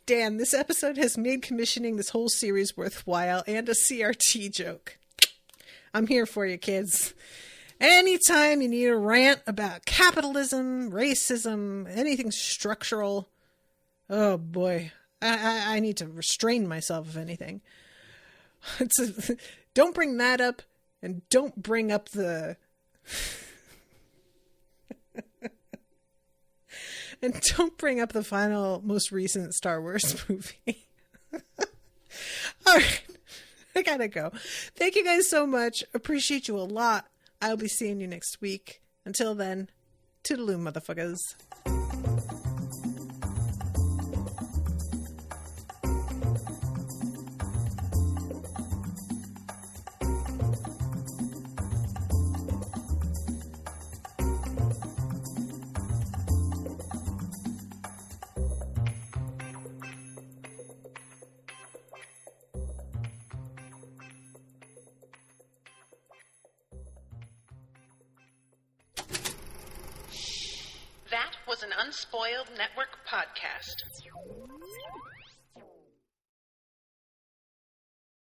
Dan, this episode has made commissioning this whole series worthwhile, and a CRT joke. I'm here for you, kids. Anytime you need a rant about capitalism, racism, anything structural, oh boy, I need to restrain myself, if anything. Don't bring that up, and don't bring up the... And don't bring up the most recent Star Wars movie. All right. I gotta go. Thank you guys so much. Appreciate you a lot. I'll be seeing you next week. Until then, toodaloo, motherfuckers. That was an Unspoiled Network podcast.